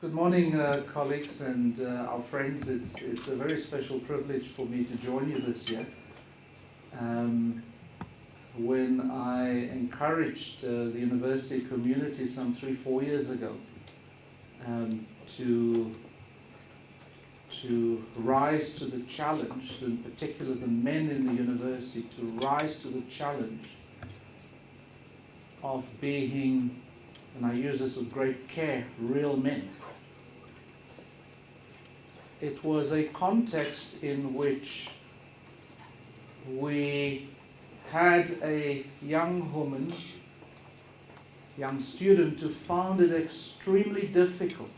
Good morning, colleagues and our friends. It's a very special privilege for me to join you this year. When I encouraged the university community some 3-4 years ago to rise to the challenge, in particular the men in the university, to rise to the challenge of being, and I use this with great care, real men. It was a context in which we had a young woman, young student, who found it extremely difficult,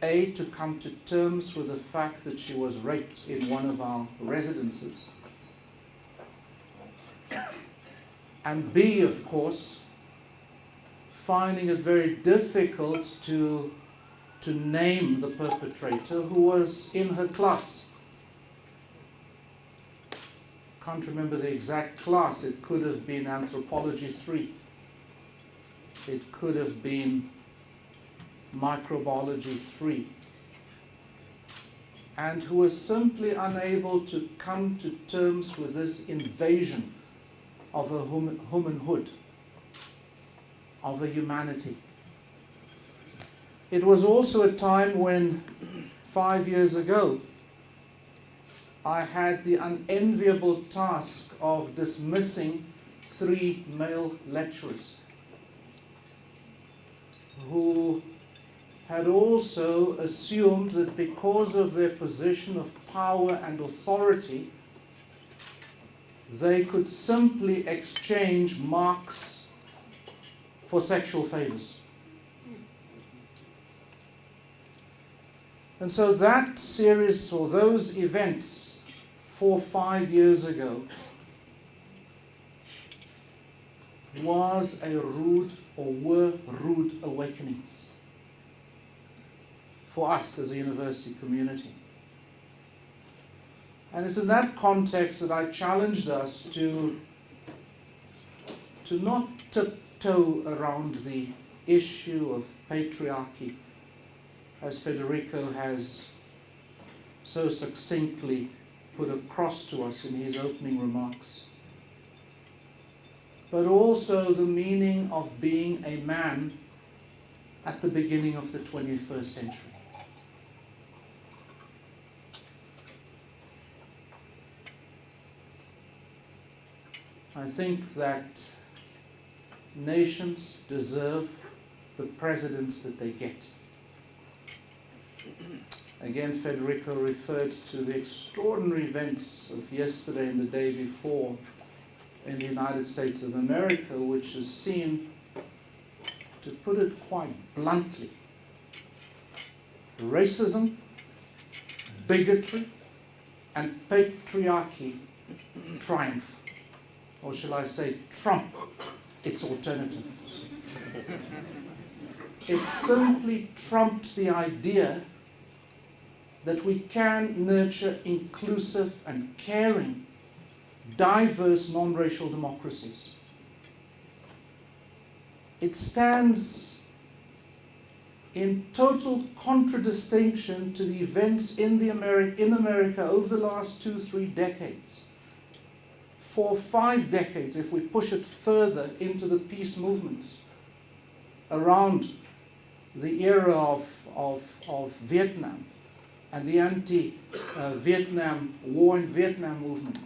A, to come to terms with the fact that she was raped in one of our residences, and B, of course, finding it very difficult to name the perpetrator, who was in her class. Can't remember the exact class. It could have been Anthropology 3. It could have been Microbiology 3. And who was simply unable to come to terms with this invasion of her womanhood, of her humanity. It was also a time when, 5 years ago, I had the unenviable task of dismissing 3 male lecturers who had also assumed that because of their position of power and authority, they could simply exchange marks for sexual favors. And so that series, or those events, 4 or 5 years ago, was a rude, or were rude awakenings for us as a university community. And it's in that context that I challenged us to not tiptoe around the issue of patriarchy, as Federico has so succinctly put across to us in his opening remarks, but also the meaning of being a man at the beginning of the 21st century. I think that nations deserve the presidents that they get. Again, Federico referred to the extraordinary events of yesterday and the day before in the United States of America, which has seen, to put it quite bluntly, racism, bigotry, and patriarchy triumph. Or shall I say, trump its alternatives. It simply trumped the idea that we can nurture inclusive and caring, diverse non-racial democracies. It stands in total contradistinction to the events in America over the last 2-3 decades. 4-5 decades, if we push it further into the peace movements around the era of Vietnam and the anti-Vietnam war in Vietnam movement,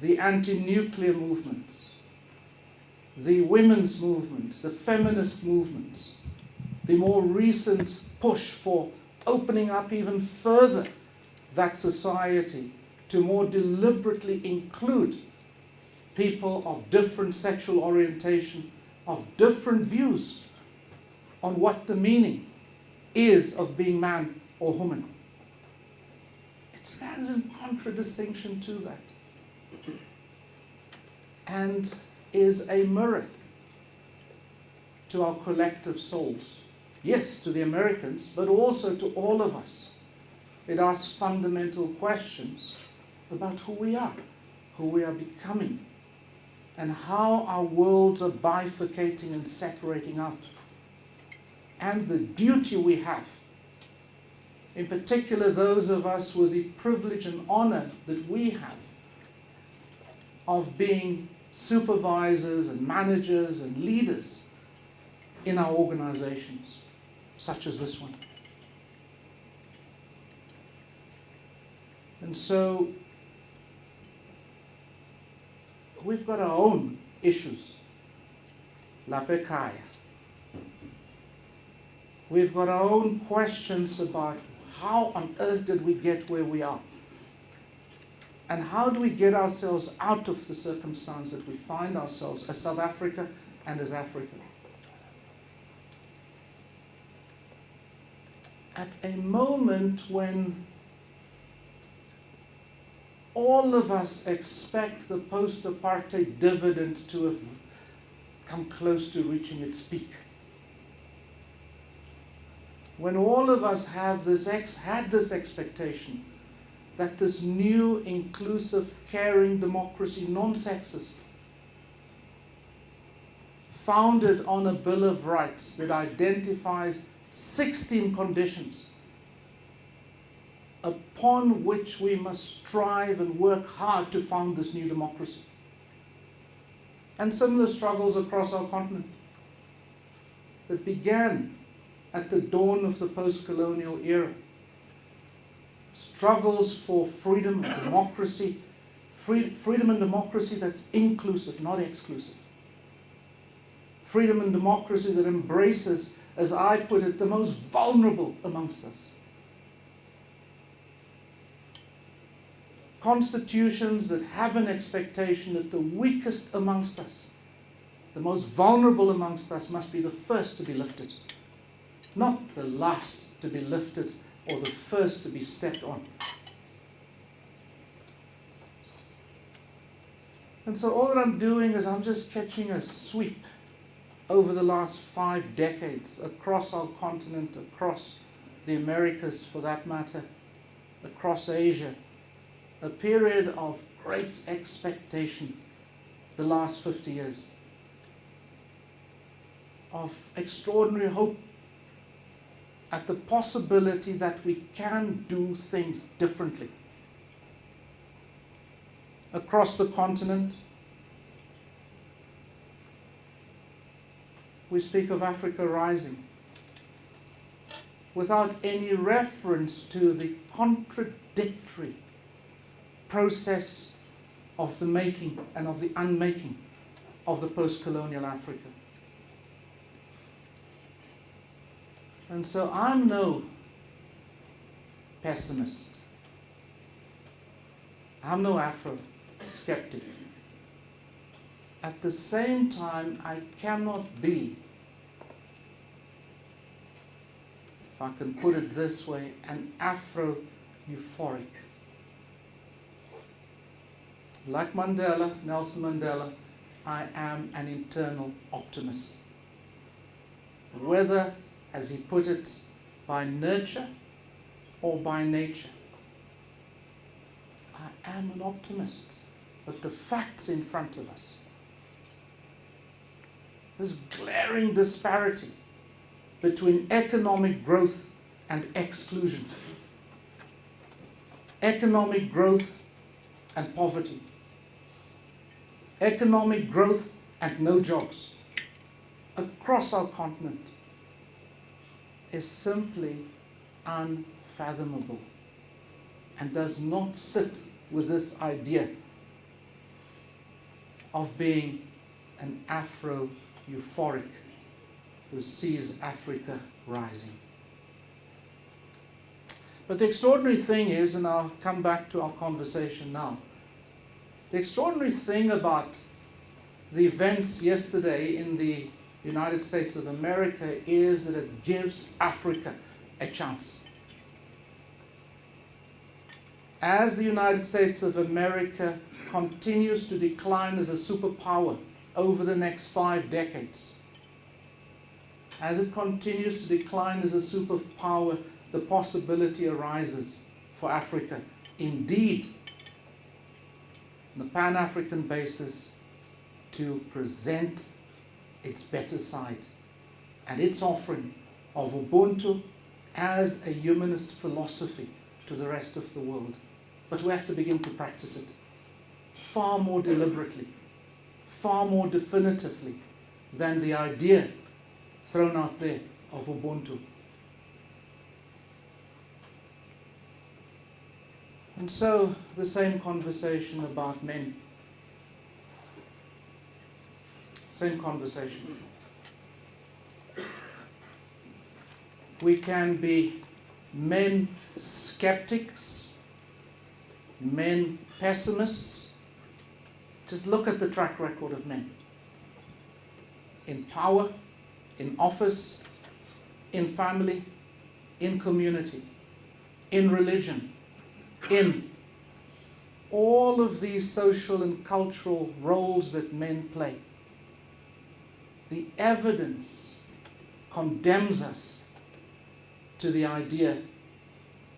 the anti-nuclear movements, the women's movements, the feminist movements, the more recent push for opening up even further that society to more deliberately include people of different sexual orientation, of different views on what the meaning is of being man or woman. It stands in contradistinction to that and is a mirror to our collective souls. Yes, to the Americans, but also to all of us. It asks fundamental questions about who we are becoming, and how our worlds are bifurcating and separating out. and the duty we have, in particular those of us with the privilege and honor that we have of being supervisors and managers and leaders in our organizations, such as this one. And so we've got our own issues. Lapha ekhaya. We've got our own questions about how on earth did we get where we are? And how do we get ourselves out of the circumstance that we find ourselves as South Africa and as Africa? At a moment when all of us expect the post-apartheid dividend to have come close to reaching its peak. When all of us have had this expectation that this new, inclusive, caring democracy, non-sexist, founded on a Bill of Rights that identifies 16 conditions upon which we must strive and work hard to found this new democracy. And similar struggles across our continent that began at the dawn of the post-colonial era. Struggles for freedom and democracy, freedom and democracy that's inclusive, not exclusive. Freedom and democracy that embraces, as I put it, the most vulnerable amongst us. Constitutions that have an expectation that the weakest amongst us, the most vulnerable amongst us, must be the first to be lifted, not the last to be lifted or the first to be stepped on. And so all that I'm doing is I'm just catching a sweep over the last 5 decades across our continent, across the Americas for that matter, across Asia. A period of great expectation, the last 50 years, of extraordinary hope at the possibility that we can do things differently. Across the continent, we speak of Africa rising, without any reference to the contradictory process of the making and of the unmaking of the post-colonial Africa. And so I'm no pessimist. I'm no Afro-skeptic. At the same time, I cannot be, if I can put it this way, an Afro-euphoric. Like Mandela, Nelson Mandela, I am an internal optimist. Whether, as he put it, by nurture or by nature. I am an optimist, but the facts in front of us, this glaring disparity between economic growth and exclusion, economic growth and poverty, economic growth and no jobs across our continent is simply unfathomable and does not sit with this idea of being an Afro-euphoric who sees Africa rising. But the extraordinary thing is, and I'll come back to our conversation now, the extraordinary thing about the events yesterday in the United States of America is that it gives Africa a chance. As the United States of America continues to decline as a superpower over the next 5 decades, as it continues to decline as a superpower, the possibility arises for Africa, indeed, on a Pan-African basis, to present its better side and its offering of Ubuntu as a humanist philosophy to the rest of the world. But we have to begin to practice it far more deliberately, far more definitively than the idea thrown out there of Ubuntu. And so the same conversation about men. Same conversation. We can be men skeptics, men pessimists. Just look at the track record of men. In power, in office, in family, in community, in religion, in all of these social and cultural roles that men play. The evidence condemns us to the idea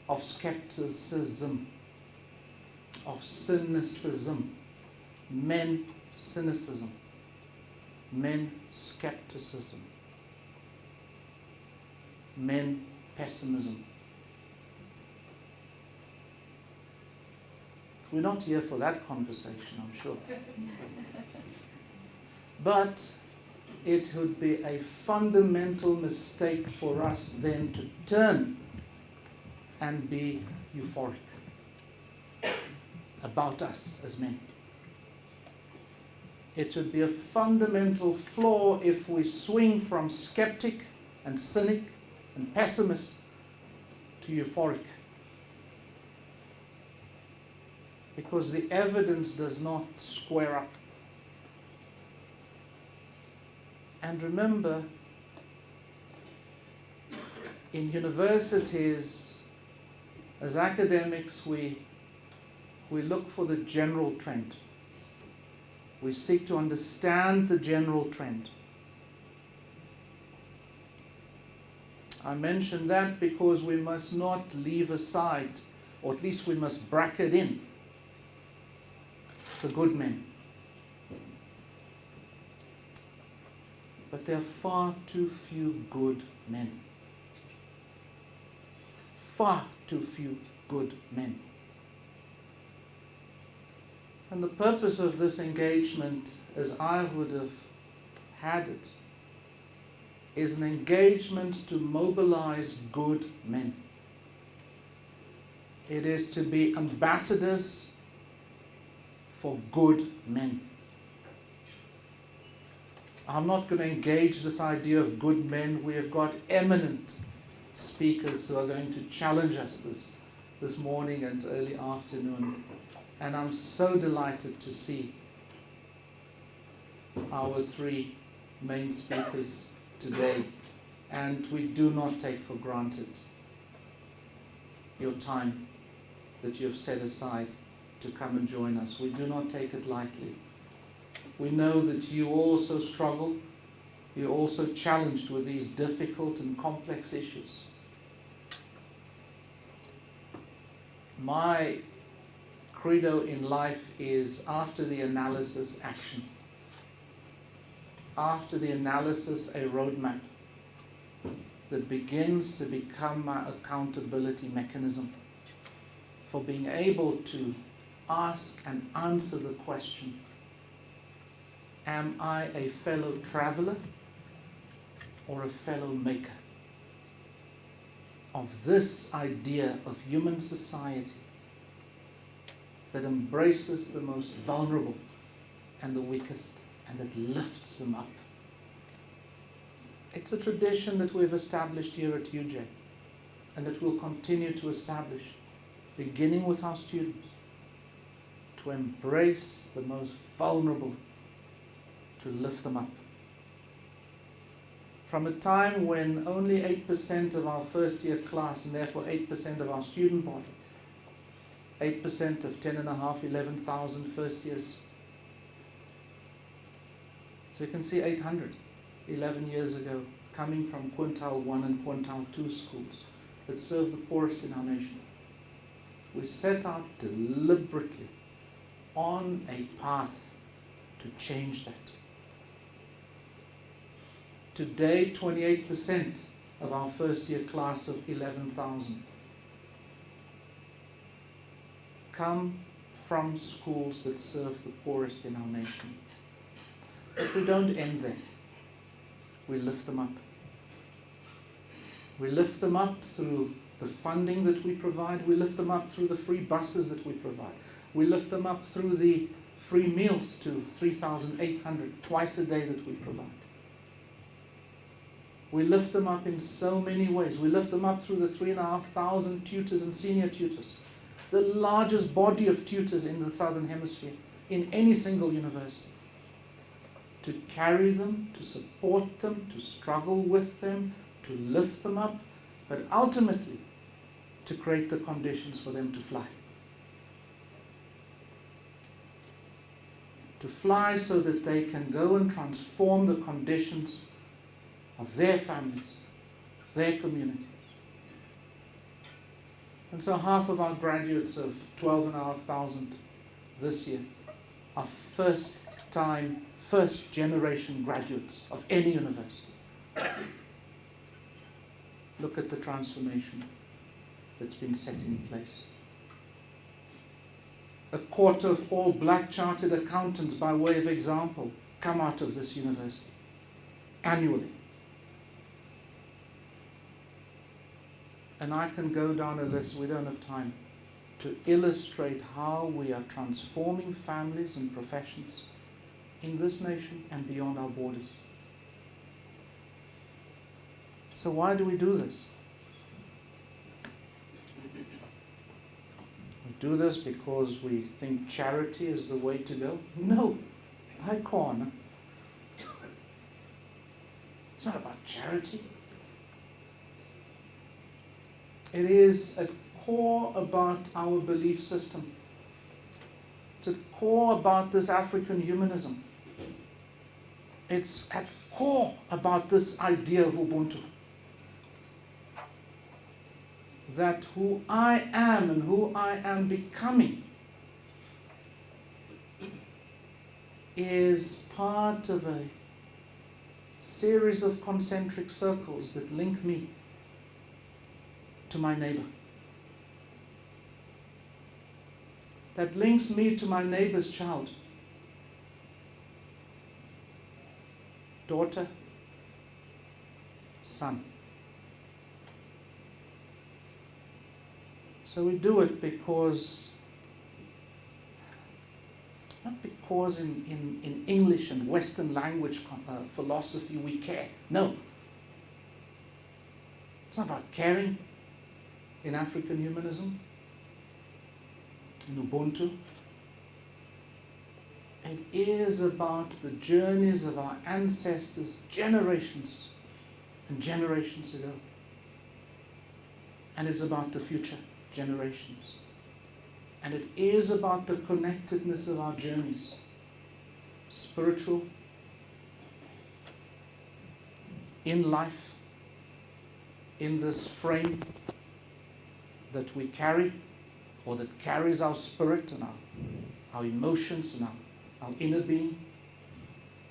of skepticism, of cynicism. Men cynicism, men skepticism, men pessimism. We're not here for that conversation, I'm sure. But it would be a fundamental mistake for us then to turn and be euphoric about us as men. It would be a fundamental flaw if we swing from skeptic and cynic and pessimist to euphoric. Because the evidence does not square up. And remember, in universities, as academics, we look for the general trend. We seek to understand the general trend. I mention that because we must not leave aside, or at least we must bracket in, the good men. But there are far too few good men. Far too few good men. And the purpose of this engagement, as I would have had it, is an engagement to mobilize good men. It is to be ambassadors for good men. I'm not going to engage this idea of good men. We have got eminent speakers who are going to challenge us this morning and early afternoon. And I'm so delighted to see our three main speakers today. And we do not take for granted your time that you have set aside to come and join us. We do not take it lightly. We know that you also struggle. You're also challenged with these difficult and complex issues. My credo in life is after the analysis, action. After the analysis, a roadmap that begins to become my accountability mechanism for being able to ask and answer the question, am I a fellow traveler or a fellow maker of this idea of human society that embraces the most vulnerable and the weakest and that lifts them up? It's a tradition that we've established here at UJ and that we'll continue to establish, beginning with our students, to embrace the most vulnerable, to lift them up. From a time when only 8% of our first year class, and therefore 8% of our student body, 8% of 11,000 first years. So you can see 800, 11 years ago, coming from Quintile 1 and Quintile 2 schools that serve the poorest in our nation. We set out deliberately on a path to change that. Today, 28% of our first year class of 11,000 come from schools that serve the poorest in our nation. But we don't end there. We lift them up. We lift them up through the funding that we provide. We lift them up through the free buses that we provide. We lift them up through the free meals to 3,800 twice a day that we provide. We lift them up in so many ways. We lift them up through the 3,500 tutors and senior tutors, the largest body of tutors in the Southern Hemisphere, in any single university. To carry them, to support them, to struggle with them, to lift them up, but ultimately to create the conditions for them to fly. To fly so that they can go and transform the conditions of their families, their communities. And so half of our graduates of 12,500 this year are first-time, first-generation graduates of any university. Look at the transformation that's been set in place. A quarter of all black chartered accountants, by way of example, come out of this university annually. And I can go down a list, we don't have time, to illustrate how we are transforming families and professions in this nation and beyond our borders. So why do we do this? We do this because we think charity is the way to go? No, I can't. It's not about charity. It is at core about our belief system. It's at core about this African humanism. It's at core about this idea of Ubuntu. That who I am and who I am becoming is part of a series of concentric circles that link me to my neighbor. That links me to my neighbor's child, daughter, son. So we do it because, not because in English and Western language philosophy we care. No. It's not about caring in African humanism, in Ubuntu. It is about the journeys of our ancestors generations and generations ago. And it's about the future generations. And it is about the connectedness of our journeys, spiritual, in life, in this frame that we carry, or that carries our spirit and our emotions and our inner being.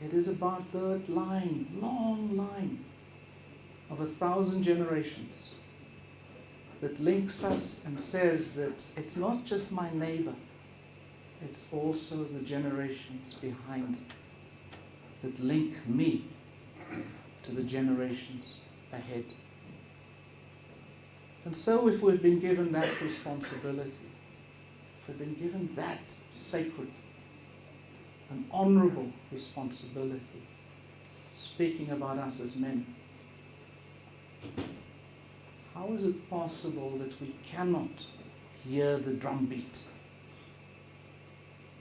It is about that line, long line of 1,000 generations that links us and says that it's not just my neighbor, it's also the generations behind that link me to the generations ahead. And so if we've been given that responsibility, if we've been given that sacred and honorable responsibility, speaking about us as men, how is it possible that we cannot hear the drumbeat?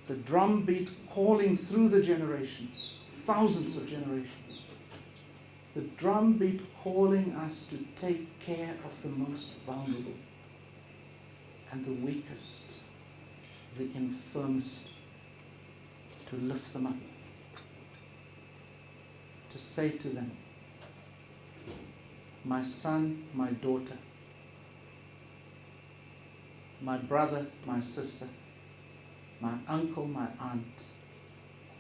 The drumbeat calling through the generations, thousands of generations. The drumbeat calling us to take care of the most vulnerable and the weakest, the infirmest, to lift them up, to say to them, my son, my daughter, my brother, my sister, my uncle, my aunt,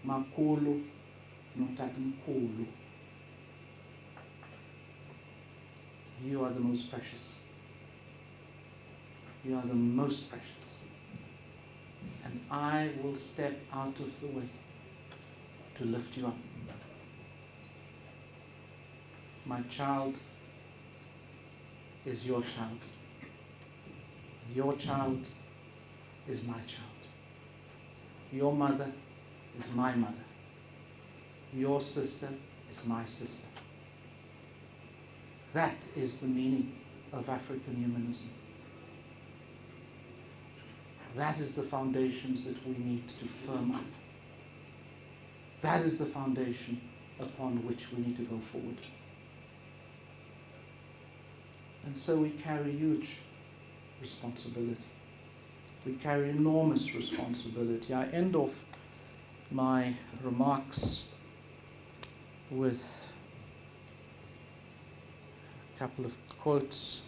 makhulu, notatamkhulu. You are the most precious. You are the most precious. And I will step out of the way to lift you up. My child is your child. Your child is my child. Your mother is my mother. Your sister is my sister. That is the meaning of African humanism. That is the foundations that we need to firm up. That is the foundation upon which we need to go forward. And so we carry huge responsibility. We carry enormous responsibility. I end off my remarks with a couple of quotes.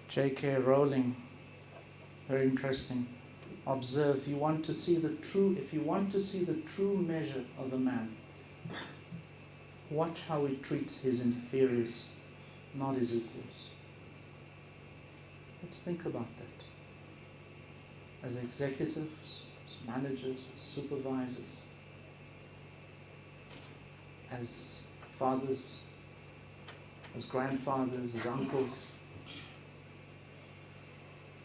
J.K. Rowling, very interesting. Observe, if you want to see the true measure of a man, watch how he treats his inferiors, not his equals. Let's think about that. As executives, as managers, as supervisors, as fathers, as grandfathers, as uncles,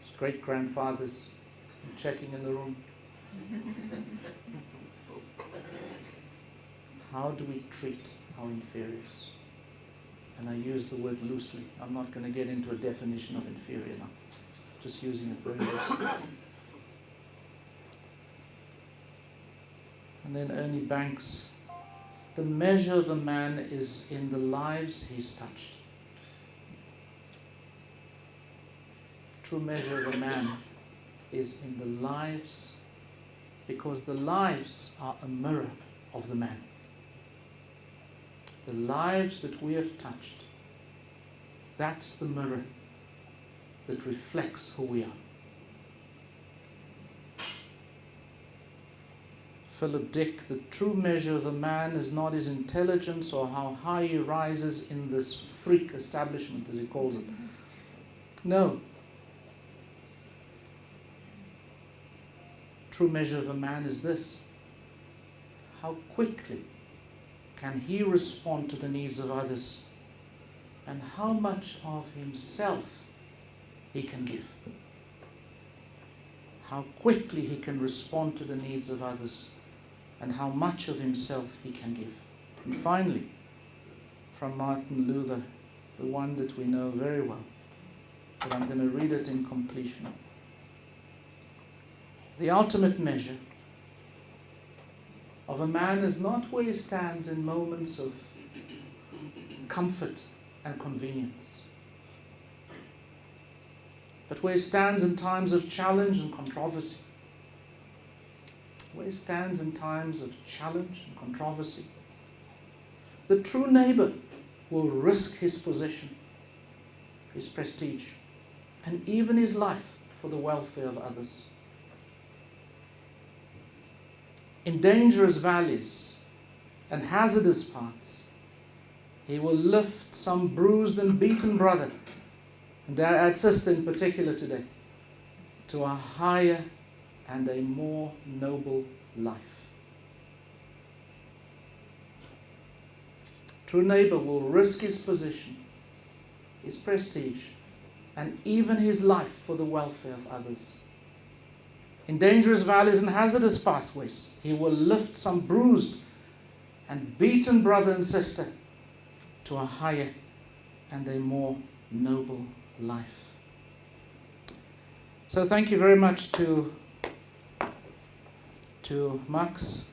as great-grandfathers. I'm checking in the room. How do we treat our inferiors? And I use the word loosely. I'm not going to get into a definition of inferior now. Just using it very loosely. And then Ernie Banks, the measure of a man is in the lives he's touched. True measure of a man is in the lives, because the lives are a mirror of the man. The lives that we have touched, that's the mirror that reflects who we are. Philip Dick, the true measure of a man is not his intelligence or how high he rises in this freak establishment, as he calls it. No. True measure of a man is this: how quickly can he respond to the needs of others, and how much of himself he can give. How quickly he can respond to the needs of others, and how much of himself he can give. And finally, from Martin Luther, the one that we know very well, but I'm going to read it in completion. The ultimate measure of a man is not where he stands in moments of comfort and convenience, but where he stands in times of challenge and controversy. Where he stands in times of challenge and controversy. The true neighbor will risk his position, his prestige, and even his life for the welfare of others. In dangerous valleys and hazardous paths, he will lift some bruised and beaten brother, and dare add sister in particular today, to a higher and a more noble life. True neighbor will risk his position, his prestige, and even his life for the welfare of others. In dangerous valleys and hazardous pathways, he will lift some bruised and beaten brother and sister to a higher and a more noble life. So thank you very much to Max,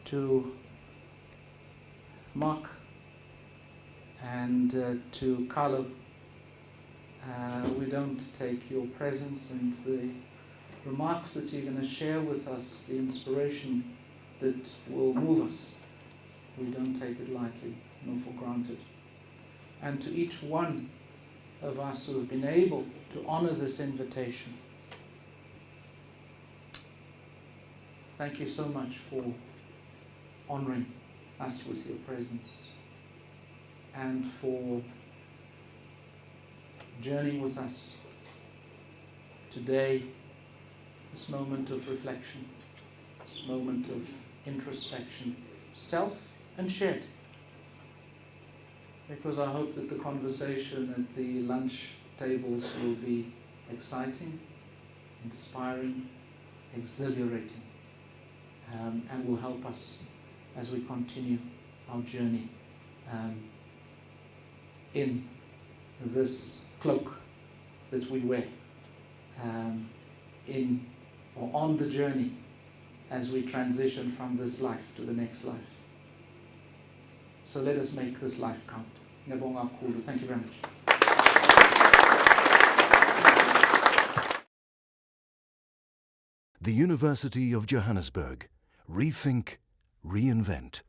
to Mark, and to Carlo. We don't take your presence and the remarks that you're going to share with us, the inspiration that will move us. We don't take it lightly nor for granted. And to each one of us who have been able to honor this invitation, thank you so much for honoring us with your presence and for journeying with us today, this moment of reflection, this moment of introspection, self and shared. Because I hope that the conversation at the lunch tables will be exciting, inspiring, exhilarating, and will help us as we continue our journey in this cloak that we wear, in or on the journey as we transition from this life to the next life. So let us make this life count. Ngiyabonga kakhulu. Thank you very much. The University of Johannesburg. Rethink, reinvent.